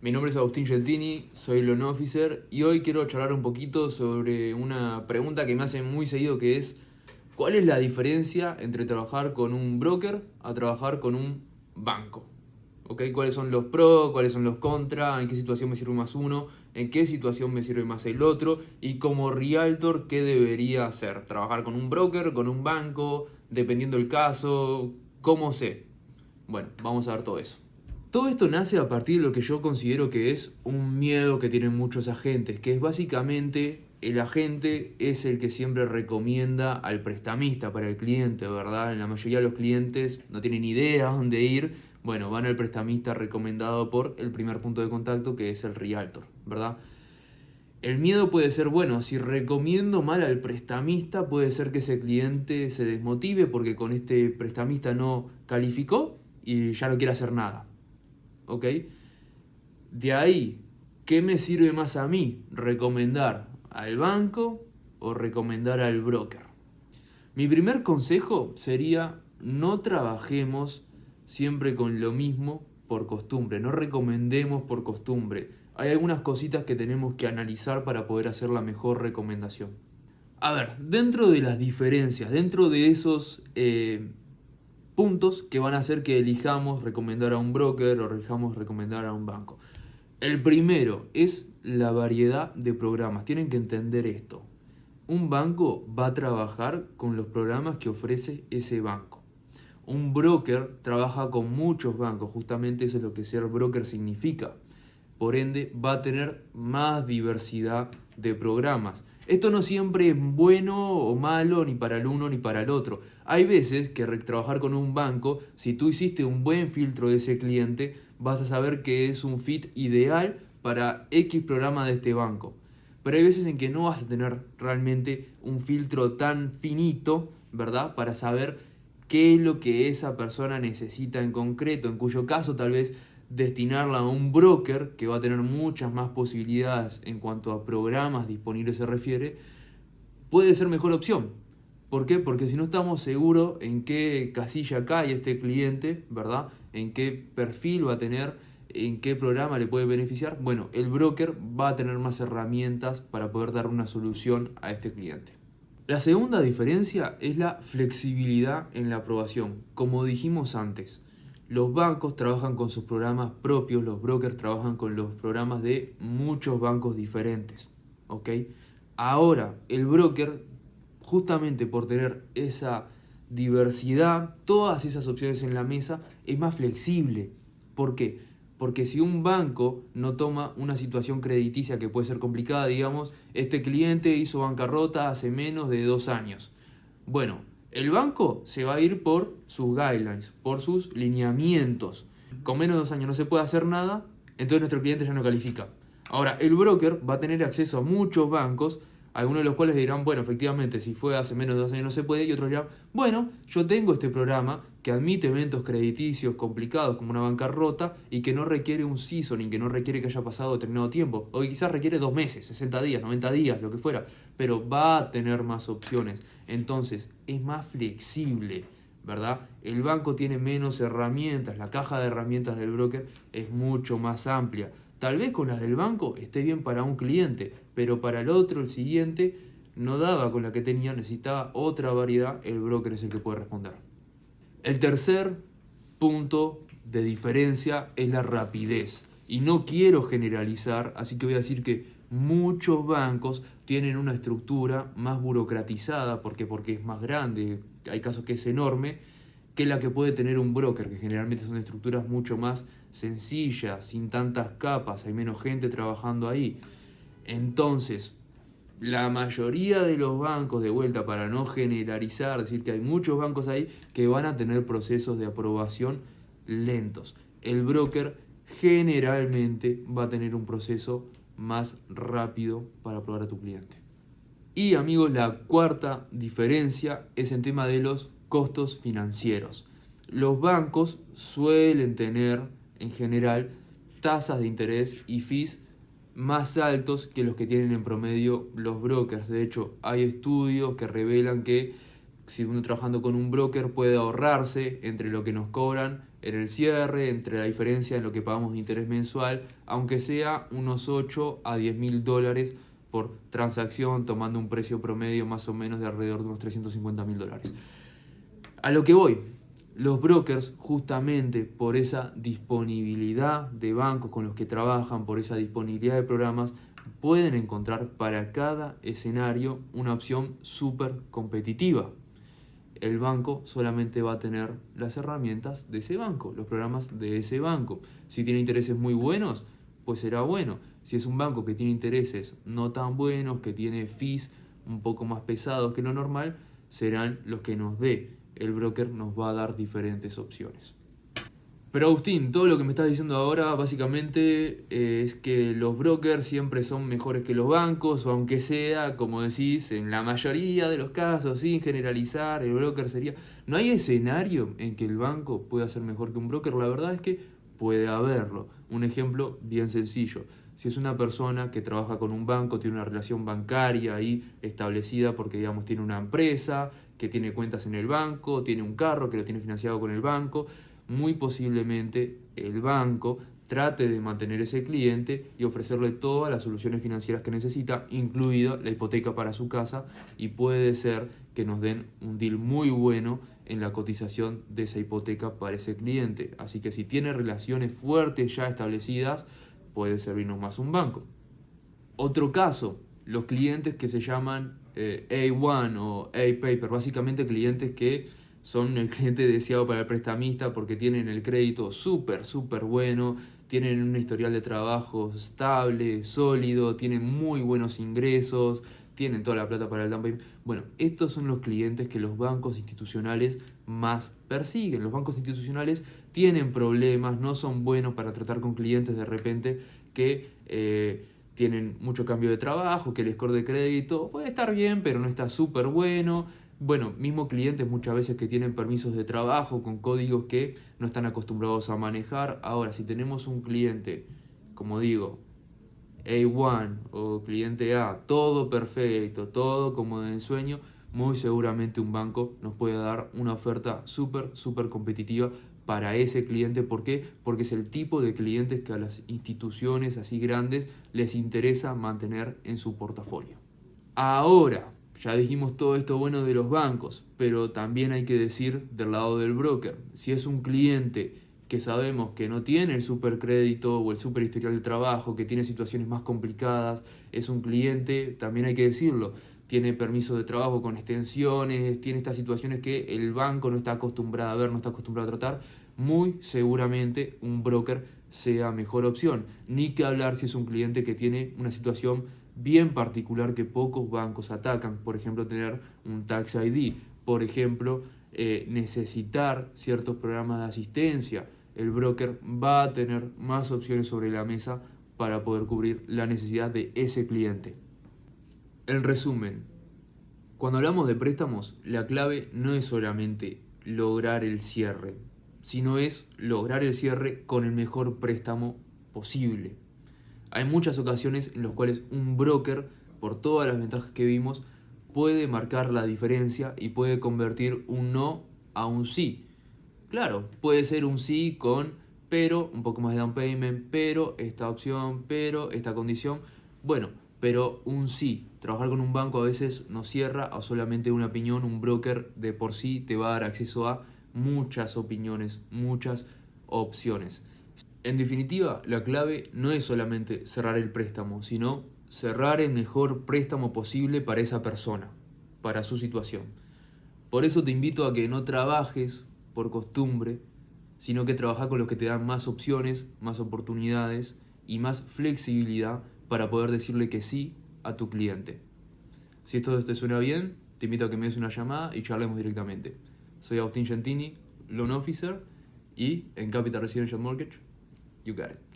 Mi nombre es Agustín Geltini, soy Loan Officer y hoy quiero charlar un poquito sobre una pregunta que me hacen muy seguido, que es ¿cuál es la diferencia entre trabajar con un broker a trabajar con un banco? ¿Ok? ¿Cuáles son los pros, cuáles son los contras, en qué situación me sirve más uno, en qué situación me sirve más el otro? Y como realtor, ¿qué debería hacer? ¿Trabajar con un broker, con un banco? Dependiendo del caso, ¿cómo sé? Bueno, vamos a ver todo eso. Todo esto nace a partir de lo que yo considero que es un miedo que tienen muchos agentes, que es básicamente el agente es el que siempre recomienda al prestamista para el cliente, ¿verdad? La mayoría de los clientes no tienen idea a dónde ir, bueno, van al prestamista recomendado por el primer punto de contacto, que es el realtor, ¿verdad? El miedo puede ser, bueno, si recomiendo mal al prestamista, puede ser que ese cliente se desmotive porque con este prestamista no calificó y ya no quiere hacer nada. ¿Ok? De ahí, ¿qué me sirve más a mí? ¿Recomendar al banco o recomendar al broker? Mi primer consejo sería no trabajemos siempre con lo mismo por costumbre, no recomendemos por costumbre. Hay algunas cositas que tenemos que analizar para poder hacer la mejor recomendación. A ver, dentro de las diferencias, dentro de esos puntos que van a hacer que elijamos recomendar a un broker o elijamos recomendar a un banco. El primero es la variedad de programas. Tienen que entender esto. Un banco va a trabajar con los programas que ofrece ese banco. Un broker trabaja con muchos bancos. Justamente eso es lo que ser broker significa. Por ende, va a tener más diversidad de programas. Esto no siempre es bueno o malo ni para el uno ni para el otro. Hay veces que trabajar con un banco, si tú hiciste un buen filtro de ese cliente, vas a saber que es un fit ideal para X programa de este banco. Pero hay veces en que no vas a tener realmente un filtro tan finito, ¿verdad? Para saber qué es lo que esa persona necesita en concreto, en cuyo caso tal vez destinarla a un broker que va a tener muchas más posibilidades en cuanto a programas disponibles se refiere, puede ser mejor opción. ¿Por qué? Porque si no estamos seguros en qué casilla cae este cliente, ¿verdad? En qué perfil va a tener, en qué programa le puede beneficiar, bueno, el broker va a tener más herramientas para poder dar una solución a este cliente. La segunda diferencia es la flexibilidad en la aprobación. Como dijimos antes, los bancos trabajan con sus programas propios, los brokers trabajan con los programas de muchos bancos diferentes. ¿Ok? Ahora, el broker, justamente por tener esa diversidad, todas esas opciones en la mesa, es más flexible. ¿Por qué? Porque si un banco no toma una situación crediticia que puede ser complicada, digamos, este cliente hizo bancarrota hace menos de 2 años. Bueno, el banco se va a ir por sus guidelines, por sus lineamientos. Con menos de 2 años no se puede hacer nada, entonces nuestro cliente ya no califica. Ahora, el broker va a tener acceso a muchos bancos, algunos de los cuales dirán, bueno, efectivamente, si fue hace menos de 2 años no se puede, y otros dirán, bueno, yo tengo este programa que admite eventos crediticios complicados como una bancarrota y que no requiere un seasoning, que no requiere que haya pasado determinado tiempo, o que quizás requiere 2 meses, 60 días, 90 días, lo que fuera, pero va a tener más opciones. Entonces, es más flexible, ¿verdad? El banco tiene menos herramientas, la caja de herramientas del broker es mucho más amplia. Tal vez con las del banco esté bien para un cliente, pero para el otro, el siguiente, no daba con la que tenía, necesitaba otra variedad, el broker es el que puede responder. El tercer punto de diferencia es la rapidez. Y no quiero generalizar, así que voy a decir que muchos bancos tienen una estructura más burocratizada, porque es más grande, hay casos que es enorme, que la que puede tener un broker, que generalmente son estructuras mucho más sencillas, sin tantas capas, hay menos gente trabajando ahí. Entonces, la mayoría de los bancos, de vuelta para no generalizar, decir que hay muchos bancos ahí que van a tener procesos de aprobación lentos. El broker generalmente va a tener un proceso más rápido para aprobar a tu cliente. Y amigos, la cuarta diferencia es el tema de los costos financieros. Los bancos suelen tener en general tasas de interés y fees más altos que los que tienen en promedio los brokers. De hecho, hay estudios que revelan que si uno trabajando con un broker puede ahorrarse entre lo que nos cobran en el cierre, entre la diferencia en lo que pagamos de interés mensual, aunque sea unos 8 a 10 mil dólares por transacción, tomando un precio promedio más o menos de alrededor de unos 350 mil dólares. A lo que voy, los brokers, justamente por esa disponibilidad de bancos con los que trabajan, por esa disponibilidad de programas, pueden encontrar para cada escenario una opción súper competitiva. El banco solamente va a tener las herramientas de ese banco, los programas de ese banco. Si tiene intereses muy buenos, pues será bueno. Si es un banco que tiene intereses no tan buenos, que tiene fees un poco más pesados que lo normal, serán los que nos dé. El broker nos va a dar diferentes opciones. Pero Agustín, todo lo que me estás diciendo ahora básicamente es que los brokers siempre son mejores que los bancos, o aunque sea, como decís, en la mayoría de los casos, sin generalizar, el broker sería... ¿No hay escenario en que el banco pueda ser mejor que un broker? La verdad es que puede haberlo. Un ejemplo bien sencillo. Si es una persona que trabaja con un banco, tiene una relación bancaria ahí establecida porque, digamos, tiene una empresa, que tiene cuentas en el banco, tiene un carro que lo tiene financiado con el banco, muy posiblemente el banco trate de mantener ese cliente y ofrecerle todas las soluciones financieras que necesita, incluida la hipoteca para su casa, y puede ser que nos den un deal muy bueno en la cotización de esa hipoteca para ese cliente. Así que si tiene relaciones fuertes ya establecidas, puede servirnos más un banco. Otro caso, los clientes que se llaman A1 o A-Paper, básicamente clientes que son el cliente deseado para el prestamista porque tienen el crédito súper bueno, tienen un historial de trabajo estable, sólido, tienen muy buenos ingresos, tienen toda la plata para el down payment. Bueno, estos son los clientes que los bancos institucionales más persiguen. Los bancos institucionales tienen problemas, no son buenos para tratar con clientes de repente que tienen mucho cambio de trabajo, que el score de crédito puede estar bien, pero no está súper bueno. Bueno, mismo clientes muchas veces que tienen permisos de trabajo con códigos que no están acostumbrados a manejar. Ahora, si tenemos un cliente, como digo, A1 o cliente A, todo perfecto, todo como de ensueño, muy seguramente un banco nos puede dar una oferta súper competitiva para ese cliente. ¿Por qué? Porque es el tipo de clientes que a las instituciones así grandes les interesa mantener en su portafolio. Ahora, ya dijimos todo esto bueno de los bancos, pero también hay que decir del lado del broker. Si es un cliente que sabemos que no tiene el supercrédito o el super historial de trabajo, que tiene situaciones más complicadas, es un cliente, también hay que decirlo, tiene permiso de trabajo con extensiones, tiene estas situaciones que el banco no está acostumbrado a ver, no está acostumbrado a tratar, muy seguramente un broker sea mejor opción. Ni que hablar si es un cliente que tiene una situación bien particular que pocos bancos atacan, por ejemplo tener un Tax ID, por ejemplo necesitar ciertos programas de asistencia. El broker va a tener más opciones sobre la mesa para poder cubrir la necesidad de ese cliente. En resumen, cuando hablamos de préstamos, la clave no es solamente lograr el cierre, sino es lograr el cierre con el mejor préstamo posible. Hay muchas ocasiones en las cuales un broker, por todas las ventajas que vimos, puede marcar la diferencia y puede convertir un no a un sí. Claro, puede ser un sí con pero, un poco más de down payment, pero esta opción, pero esta condición. Bueno, pero un sí. Trabajar con un banco a veces no cierra a solamente una opinión. Un broker de por sí te va a dar acceso a muchas opiniones, muchas opciones. En definitiva, la clave no es solamente cerrar el préstamo, sino cerrar el mejor préstamo posible para esa persona, para su situación. Por eso te invito a que no trabajes por costumbre, sino que trabajes con los que te dan más opciones, más oportunidades y más flexibilidad para poder decirle que sí a tu cliente. Si esto te suena bien, te invito a que me des una llamada y charlemos directamente. Soy Agustín Gentini, Loan Officer, y en Capital Residential Mortgage, you got it.